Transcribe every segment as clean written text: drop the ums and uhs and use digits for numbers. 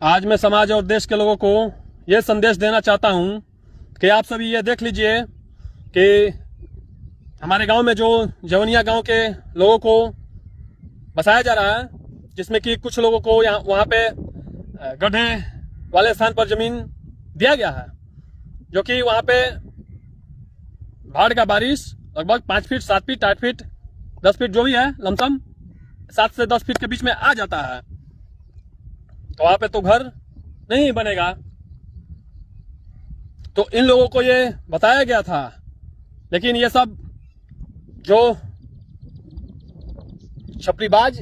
आज मैं समाज और देश के लोगों को ये संदेश देना चाहता हूँ कि आप सभी ये देख लीजिए कि हमारे गांव में जो जवनिया गांव के लोगों को बसाया जा रहा है, जिसमें कि कुछ लोगों को वहाँ पे गड्ढे वाले स्थान पर जमीन दिया गया है, जो कि वहाँ पे बाढ़ का बारिश लगभग 5 फीट 7 फीट 8 फीट 10 फीट जो भी है, लमसम 7 से 10 फीट के बीच में आ जाता है। तो वहाँ पे तो घर नहीं बनेगा। तो इन लोगों को ये बताया गया था, लेकिन ये सब जो छपरीबाज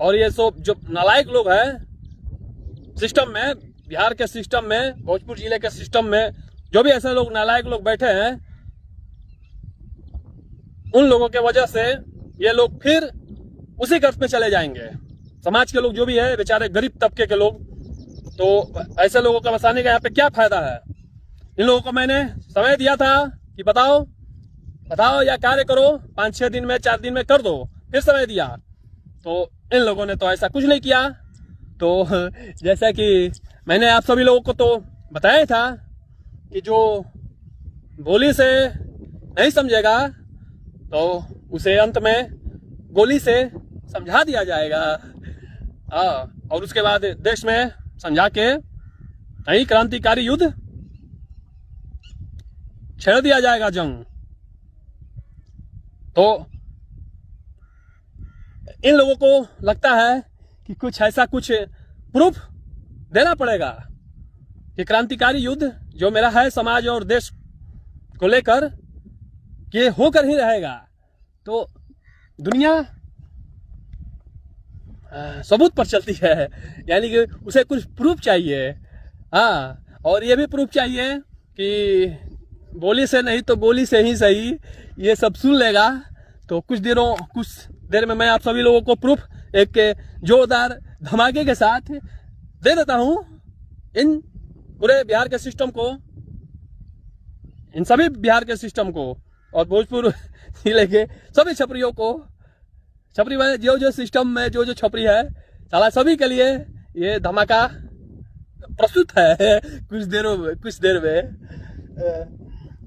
और ये सब जो नालायक लोग हैं सिस्टम में, बिहार के सिस्टम में, भोजपुर जिले के सिस्टम में जो भी ऐसे लोग नालायक लोग बैठे हैं, उन लोगों के वजह से ये लोग फिर उसी गर्त में चले जाएंगे। समाज के लोग जो भी है, बेचारे गरीब तबके के लोग, तो ऐसे लोगों का बसाने का यहाँ पे क्या फायदा है। इन लोगों को मैंने समय दिया था कि बताओ या कार्य करो, 5-6 दिन में 4 दिन में कर दो, फिर समय दिया। तो इन लोगों ने तो ऐसा कुछ नहीं किया। तो जैसा कि मैंने आप सभी लोगों को तो बताया था कि जो बोली से नहीं समझेगा तो उसे अंत में गोली से समझा दिया जाएगा। और उसके बाद देश में समझा के नई क्रांतिकारी युद्ध छेड़ दिया जाएगा, जंग। तो इन लोगों को लगता है कि कुछ ऐसा कुछ प्रूफ देना पड़ेगा कि क्रांतिकारी युद्ध जो मेरा है समाज और देश को लेकर, ये होकर ही रहेगा। तो दुनिया सबूत पर चलती है, यानी कि उसे कुछ प्रूफ चाहिए। हाँ, और ये भी प्रूफ चाहिए कि बोली से नहीं तो गोली से ही सही, ये सब सुन लेगा। तो कुछ देर में मैं आप सभी लोगों को प्रूफ एक जोरदार धमाके के साथ दे देता हूं। इन पूरे बिहार के सिस्टम को, इन सभी बिहार के सिस्टम को और भोजपुर जिले के सभी छपरियों को, छपरी में जो सिस्टम में जो छपरी है, साला सभी के लिए ये धमाका प्रस्तुत है कुछ देर में।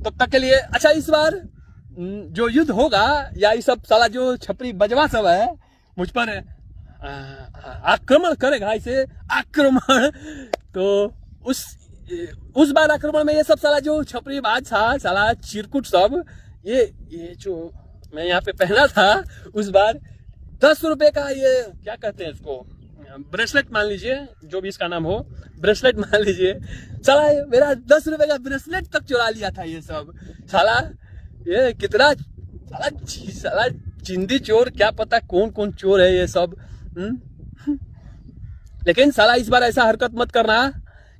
तब तक के लिए अच्छा, इस बार जो युद्ध होगा या ये सब साला जो छपरी बजवा सब है मुझ पर आक्रमण करेगा, इसे आक्रमण, तो उस बार आक्रमण में ये सब साला जो छपरी बाज था, साला चिरकुट सब, ये जो मैं यहाँ पे पहना था उस बार 10 रुपए का, ये क्या कहते हैं इसको, ब्रेसलेट मान लीजिए, जो भी इसका नाम हो, ब्रेसलेट मान लीजिए, साला मेरा 10 रुपए का ब्रेसलेट तक चुरा लिया था ये सब। साला ये कितना साला चिंदी चोर, क्या पता कौन कौन चोर है ये सब। लेकिन साला इस बार ऐसा हरकत मत करना,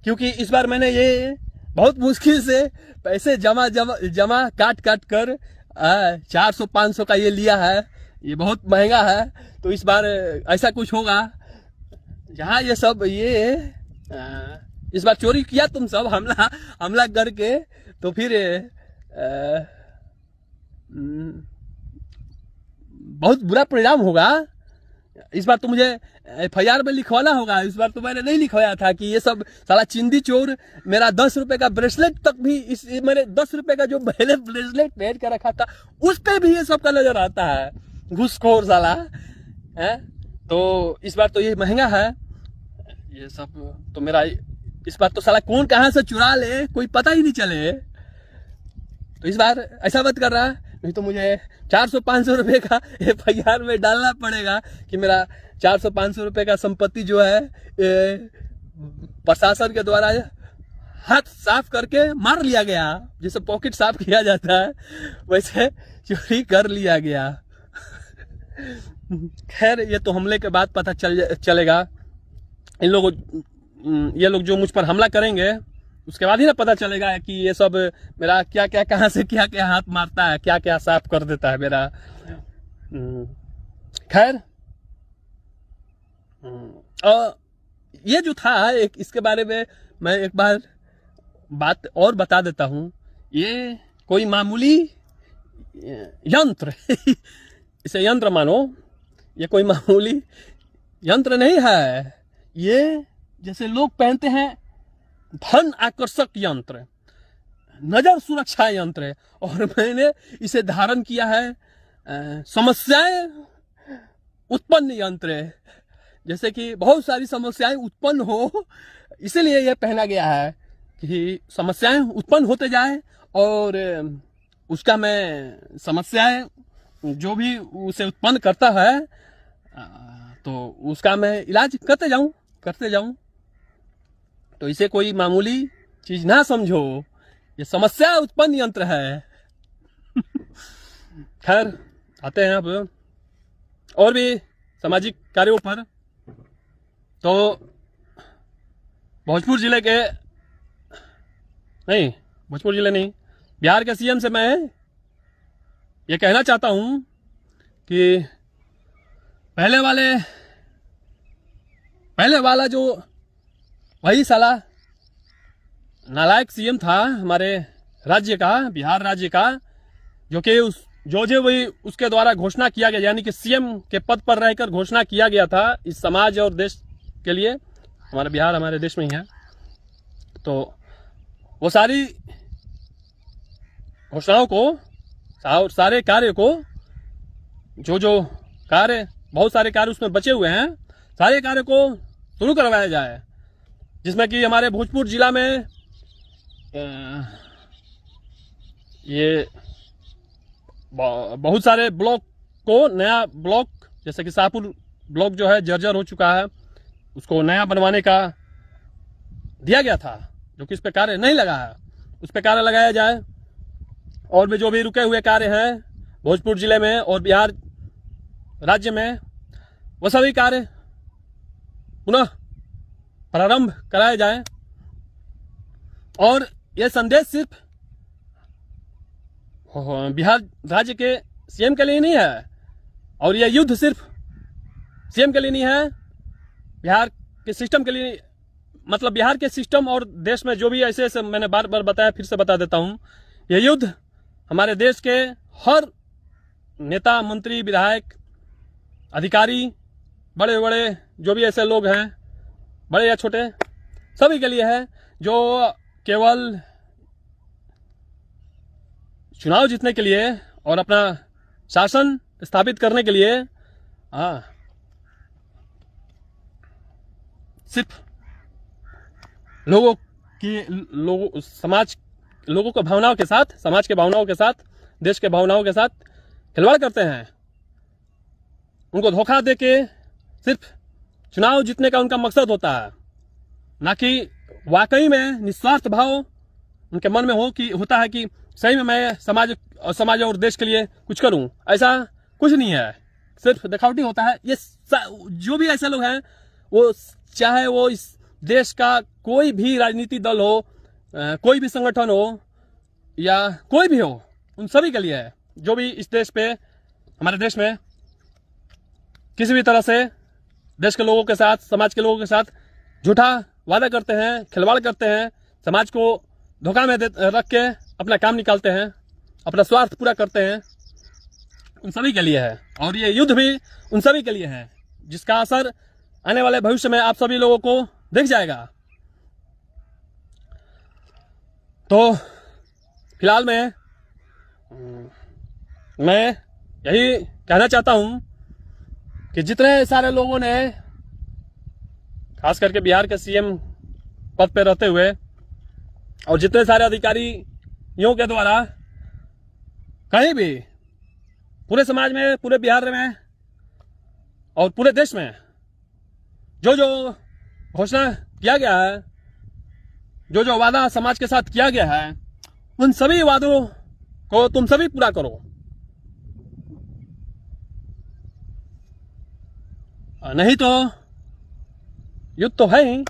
क्योंकि इस बार मैंने ये बहुत मुश्किल से पैसे जमा काट कर 400-500 का ये लिया है, ये बहुत महंगा है। तो इस बार ऐसा कुछ होगा जहाँ ये सब इस बार चोरी किया तुम सब हमला करके, तो फिर बहुत बुरा परिणाम होगा। इस बार तो मुझे FIR में लिखवाना होगा। इस बार तो मैंने नहीं लिखवाया था कि ये सब साला चिंदी चोर मेरा 10 रुपए का ब्रेसलेट तक भी, मेरे 10 रुपए का जो मैंने ब्रेसलेट पहन कर रखा था उस पे भी ये सब का नजर आता है, घुसखोर साला है। तो इस बार तो ये महंगा है ये सब, तो मेरा इस बार तो साला कौन कहाँ से चुरा ले कोई पता ही नहीं चले। तो इस बार ऐसा मत कर रहा, नहीं तो मुझे 400-500 रुपए का FIR में डालना पड़ेगा कि मेरा 400-500 रुपए का संपत्ति जो है प्रशासन के द्वारा हाथ साफ करके मार लिया गया, जैसे पॉकेट साफ किया जाता है वैसे चोरी कर लिया गया। खैर, ये तो हमले के बाद पता चलेगा। ये लोग जो मुझ पर हमला करेंगे उसके बाद ही ना पता चलेगा कि ये सब मेरा क्या क्या कहाँ से क्या क्या हाथ मारता है, क्या क्या साफ कर देता है मेरा। खैर, ये जो था इसके बारे में मैं एक बार बात और बता देता हूँ। ये कोई मामूली यंत्र इसे यंत्र मानो, ये कोई मामूली यंत्र नहीं है। ये जैसे लोग पहनते हैं धन आकर्षक यंत्र, नजर सुरक्षा यंत्र, और मैंने इसे धारण किया है समस्याएं उत्पन्न यंत्र। जैसे कि बहुत सारी समस्याएं उत्पन्न हो, इसीलिए यह पहना गया है कि समस्याएं उत्पन्न होते जाए और उसका मैं समस्याएं जो भी उसे उत्पन्न करता है तो उसका मैं इलाज करते जाऊं। तो इसे कोई मामूली चीज ना समझो, ये समस्या उत्पन्न यंत्र है। खैर, आते हैं अब और भी सामाजिक कार्यों पर। तो भोजपुर जिले नहीं, बिहार के सीएम से मैं ये कहना चाहता हूं कि पहले वाला जो वही साला नालायक सीएम था हमारे राज्य का, बिहार राज्य का, जो कि वही उसके द्वारा घोषणा किया गया, यानी कि सीएम के पद पर रहकर घोषणा किया गया था इस समाज और देश के लिए। हमारा बिहार हमारे देश में ही है, तो वो सारी घोषणाओं को और सारे कार्य को, जो कार्य, बहुत सारे कार्य उसमें बचे हुए हैं, सारे कार्य को शुरू करवाया जाए। जिसमें कि हमारे भोजपुर जिला में ये बहुत सारे ब्लॉक को, नया ब्लॉक, जैसे कि शाहपुर ब्लॉक जो है जर्जर हो चुका है, उसको नया बनवाने का दिया गया था, जो कि इस पे कार्य नहीं लगा है, उस पे कार्य लगाया जाए। और भी जो भी रुके हुए कार्य हैं भोजपुर जिले में और बिहार राज्य में, वो सभी कार्य पुनः प्रारंभ कराए जाए। और यह संदेश सिर्फ बिहार राज्य के सीएम के लिए नहीं है, और यह युद्ध सिर्फ सीएम के लिए नहीं है, बिहार के सिस्टम के लिए, मतलब बिहार के सिस्टम और देश में जो भी ऐसे मैंने बार बार बताया, फिर से बता देता हूं, यह युद्ध हमारे देश के हर नेता, मंत्री, विधायक, अधिकारी, बड़े बड़े जो भी ऐसे लोग हैं, बड़े या छोटे, सभी के लिए है, जो केवल चुनाव जीतने के लिए और अपना शासन स्थापित करने के लिए सिर्फ लोगों के भावनाओं के साथ, समाज के भावनाओं के साथ, देश के भावनाओं के साथ खिलवाड़ करते हैं। उनको धोखा देके सिर्फ चुनाव जीतने का उनका मकसद होता है, ना कि वाकई में निस्वार्थ भाव उनके मन में होता है कि सही में मैं समाज और देश के लिए कुछ करूं। ऐसा कुछ नहीं है, सिर्फ दिखावटी होता है। ये जो भी ऐसे लोग हैं, वो चाहे वो इस देश का कोई भी राजनीतिक दल हो, कोई भी संगठन हो, या कोई भी हो, उन सभी के लिए है। जो भी इस देश पे, हमारे देश में किसी भी तरह से देश के लोगों के साथ, समाज के लोगों के साथ झूठा वादा करते हैं, खिलवाड़ करते हैं, समाज को धोखा में रख के अपना काम निकालते हैं, अपना स्वार्थ पूरा करते हैं, उन सभी के लिए है। और ये युद्ध भी उन सभी के लिए है, जिसका असर आने वाले भविष्य में आप सभी लोगों को दिख जाएगा। तो फिलहाल मैं यही कहना चाहता हूं कि जितने सारे लोगों ने, खास करके बिहार के सीएम पद पर रहते हुए, और जितने सारे अधिकारियों के द्वारा कहीं भी पूरे समाज में, पूरे बिहार में और पूरे देश में जो घोषणा किया गया है, जो वादा समाज के साथ किया गया है, उन सभी वादों को तुम सभी पूरा करो। नहीं तो युद्ध तो है ही,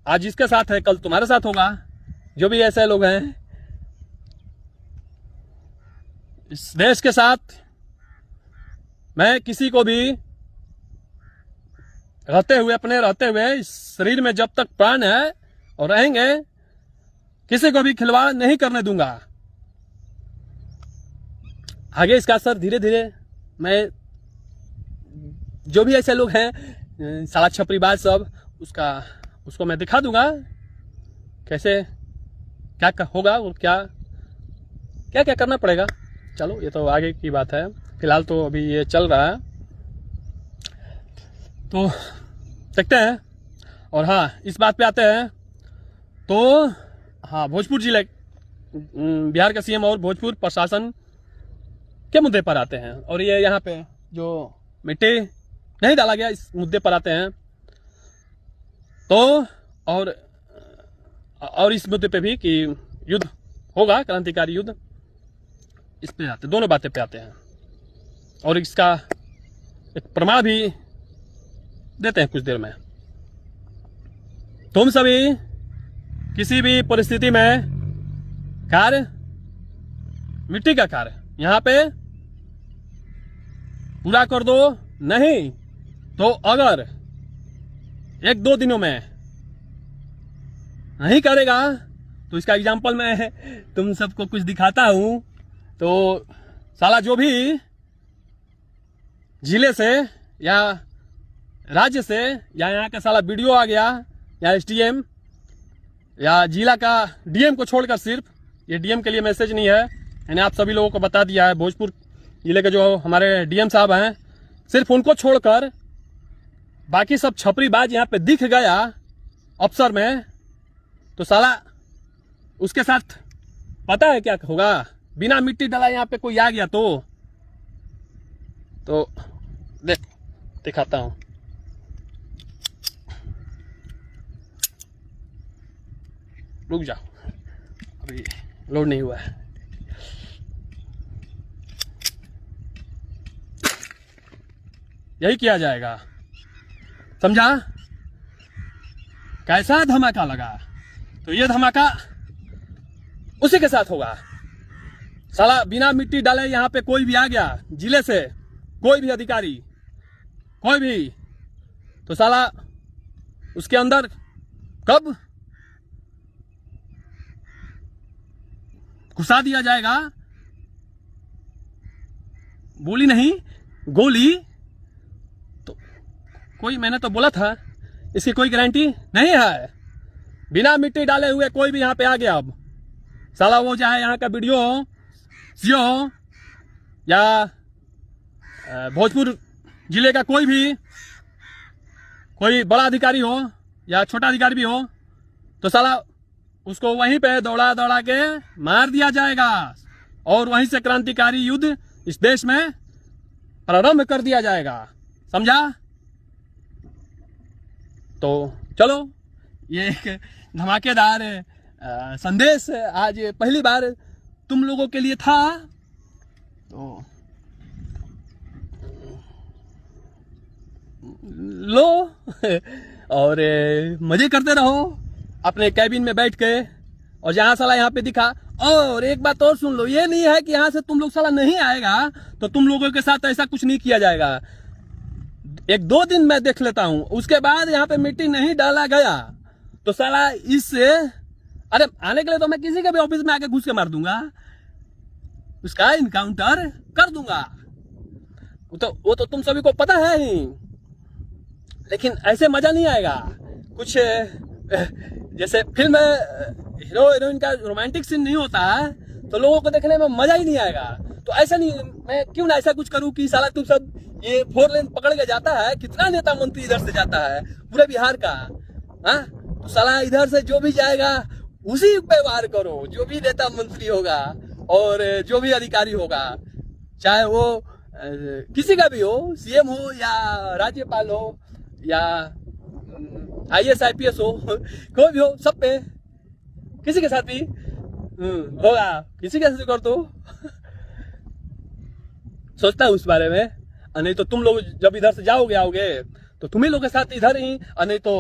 आज इसके साथ है, कल तुम्हारे साथ होगा। जो भी ऐसे लोग हैं इस देश के साथ, मैं किसी को भी रहते हुए इस शरीर में जब तक प्राण है और रहेंगे, किसी को भी खिलवाड़ नहीं करने दूंगा। आगे इसका असर धीरे धीरे, मैं जो भी ऐसे लोग हैं साला छपरीबाज सब, उसका उसको मैं दिखा दूंगा कैसे क्या होगा और क्या क्या क्या करना पड़ेगा। चलो ये तो आगे की बात है, फिलहाल तो अभी ये चल रहा है तो देखते हैं। और हाँ, इस बात पे आते हैं तो हाँ, भोजपुर जिले बिहार का सीएम और भोजपुर प्रशासन के मुद्दे पर आते हैं। और ये यहाँ पे जो मिट्टी नहीं डाला गया इस मुद्दे पर आते हैं तो और इस मुद्दे पे भी कि युद्ध होगा, क्रांतिकारी युद्ध, इस पे आते, दोनों बातें पे आते हैं। और इसका एक प्रमाण भी देते हैं कुछ देर में। तुम सभी किसी भी परिस्थिति में कार्य, मिट्टी का कार्य यहां पे पूरा कर दो, नहीं तो अगर 1-2 दिनों में नहीं करेगा तो इसका एग्जाम्पल मैं तुम सबको कुछ दिखाता हूं। तो साला जो भी जिले से या राज्य से या यहाँ का साला वीडियो आ गया या एसडीएम या जिला का डीएम को छोड़कर, सिर्फ ये डीएम के लिए मैसेज नहीं है, मैंने आप सभी लोगों को बता दिया है। भोजपुर जिले के जो हमारे डीएम साहब हैं, सिर्फ उनको छोड़कर बाकी सब छपरीबाज यहाँ पे दिख गया अफसर में तो साला उसके साथ पता है क्या होगा। बिना मिट्टी डाला यहाँ पे कोई आ गया तो दिखाता हूं। रुक जाओ, अभी लोड नहीं हुआ है। यही किया जाएगा, समझा? कैसा धमाका लगा तो ये धमाका उसी के साथ होगा। साला बिना मिट्टी डाले यहाँ पे कोई भी आ गया जिले से, कोई भी अधिकारी, कोई भी, तो साला उसके अंदर कब घुसा दिया जाएगा, बोली नहीं गोली। तो कोई, मैंने तो बोला था इसकी कोई गारंटी नहीं है। बिना मिट्टी डाले हुए कोई भी यहाँ पे आ गया, अब साला वो चाहे यहाँ का वीडियो हो, सीओ हो या भोजपुर जिले का कोई भी, कोई बड़ा अधिकारी हो या छोटा अधिकारी भी हो, तो साला उसको वहीं पे दौड़ा दौड़ा के मार दिया जाएगा और वहीं से क्रांतिकारी युद्ध इस देश में प्रारंभ कर दिया जाएगा, समझा? तो चलो, ये एक धमाकेदार संदेश आज पहली बार तुम लोगों के लिए था। तो लो और मजे करते रहो अपने कैबिन में बैठ के। और जहां साला यहाँ पे दिखा, और एक बात और सुन लो, ये नहीं है कि यहाँ से तुम लोग साला नहीं आएगा तो तुम लोगों के साथ ऐसा कुछ नहीं किया जाएगा। 1-2 दिन मैं देख लेता हूं, उसके बाद यहाँ पे मिट्टी नहीं डाला गया तो साला इससे, अरे आने के लिए तो मैं किसी के भी ऑफिस में आके घुस के मार दूंगा, उसका इनकाउंटर कर दूंगा। वो तो तुम सभी को पता है ही, लेकिन ऐसे मजा नहीं आएगा। कुछ जैसे फिल्म हीरो हीरोइन का रोमांटिक सीन नहीं होता है तो लोगों को देखने में मजा ही नहीं आएगा। तो ऐसा नहीं, मैं क्यों ना ऐसा कुछ करूं कि साला तुम सब ये 4 लेन पकड़ के जाता है, कितना नेता मंत्री इधर से जाता है पूरे बिहार का, हाँ? तो साला इधर से जो भी जाएगा उसी पे वार करो, जो भी नेता मंत्री होगा और जो भी अधिकारी होगा, चाहे वो किसी का भी हो, सीएम हो या राज्यपाल हो या IAS IPS हो, कोई भी हो, सब पे, किसी के साथ भी होगा, किसी के साथ कर दो। सोचता हूँ उस बारे में। नहीं तो तुम लोग जब इधर से आओगे तो तुम्ही लोग के साथ इधर ही, नहीं तो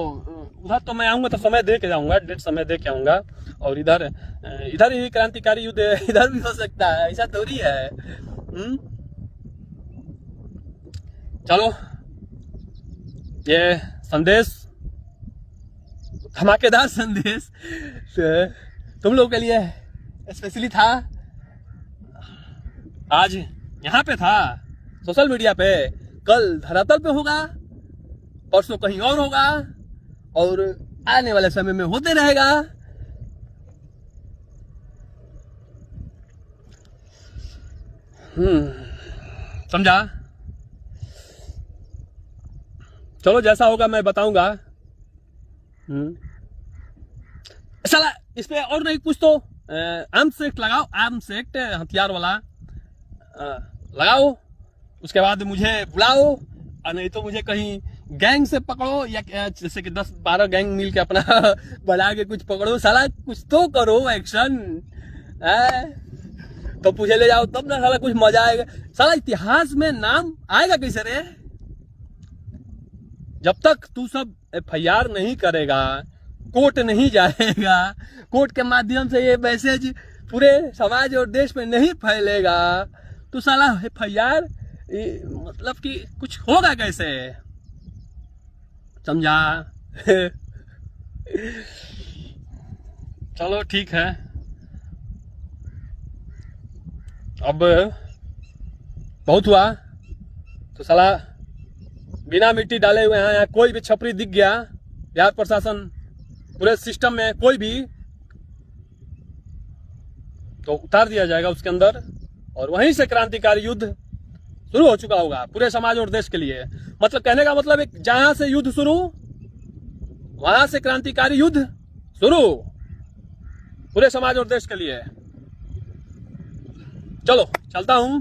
उधर तो मैं आऊंगा तो समय दे के जाऊंगा, डेट समय दे के आऊंगा। और इधर ही क्रांतिकारी युद्ध इधर भी हो सकता है, ऐसा थोड़ी है। चलो, ये संदेश, धमाकेदार संदेश तुम लोगों के लिए स्पेशली था। आज यहाँ पे था सोशल मीडिया पे, कल धरातल पे होगा, परसों कहीं और होगा। और आने वाले समय में होते रहेगा। समझा? चलो जैसा होगा मैं बताऊंगा। साला इस पे और नहीं कुछ तो आर्म्स एक्ट लगाओ, आर्म्स एक्ट हथियार वाला लगाओ, उसके बाद मुझे बुलाओ, और नहीं तो मुझे कहीं गैंग से पकड़ो, या जैसे कि 10-12 गैंग मिल के अपना बना के कुछ पकड़ो। साला कुछ तो करो एक्शन, तो पूछे ले जाओ तब ना साला कुछ मजा आएगा। साला इतिहास में नाम आएगा कैसे रे? जब तक तू सब FIR नहीं करेगा, कोर्ट नहीं जाएगा, कोर्ट के माध्यम से ये मैसेज पूरे समाज और देश में नहीं फैलेगा, तो साला FIR मतलब कि कुछ होगा कैसे? समझा? चलो ठीक है, अब बहुत हुआ। तो साला बिना मिट्टी डाले हुए यहाँ कोई भी छपरी दिख गया, बिहार प्रशासन पूरे सिस्टम में कोई भी, तो उतार दिया जाएगा उसके अंदर, और वहीं से क्रांतिकारी युद्ध शुरू हो चुका होगा पूरे समाज और देश के लिए। मतलब कहने का मतलब एक, जहां से युद्ध शुरू वहां से क्रांतिकारी युद्ध शुरू पूरे समाज और देश के लिए। चलो चलता हूं,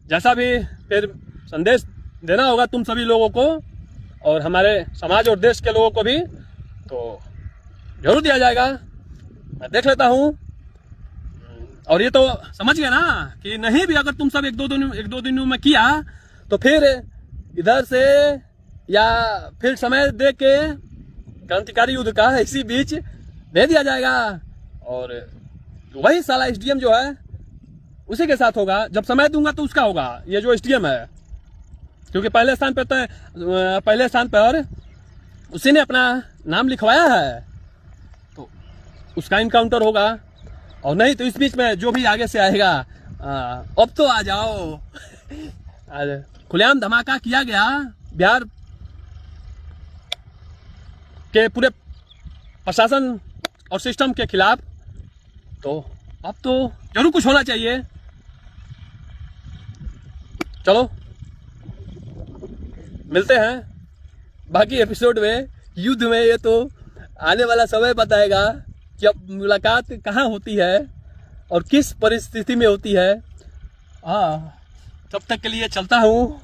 जैसा भी फिर संदेश देना होगा तुम सभी लोगों को और हमारे समाज और देश के लोगों को भी, तो जरूर दिया जाएगा। मैं देख लेता हूं। और ये तो समझ गए ना कि नहीं भी अगर तुम सब एक दो दिनों में किया, तो फिर इधर से या फिर समय दे के क्रांतिकारी युद्ध का इसी बीच दे दिया जाएगा, और वही साला SDM जो है उसी के साथ होगा। जब समय दूंगा तो उसका होगा, ये जो SDM है, क्योंकि पहले स्थान पर उसी ने अपना नाम लिखवाया है, तो उसका इनकाउंटर होगा। और नहीं तो इस बीच में जो भी आगे से आएगा, अब तो आ जाओ। खुलेआम धमाका किया गया बिहार के पूरे प्रशासन और सिस्टम के खिलाफ, तो अब तो जरूर कुछ होना चाहिए। चलो मिलते हैं बाकी एपिसोड में। युद्ध में ये तो आने वाला समय बताएगा कि अब मुलाकात कहाँ होती है और किस परिस्थिति में होती है। तब तक के लिए चलता हूँ।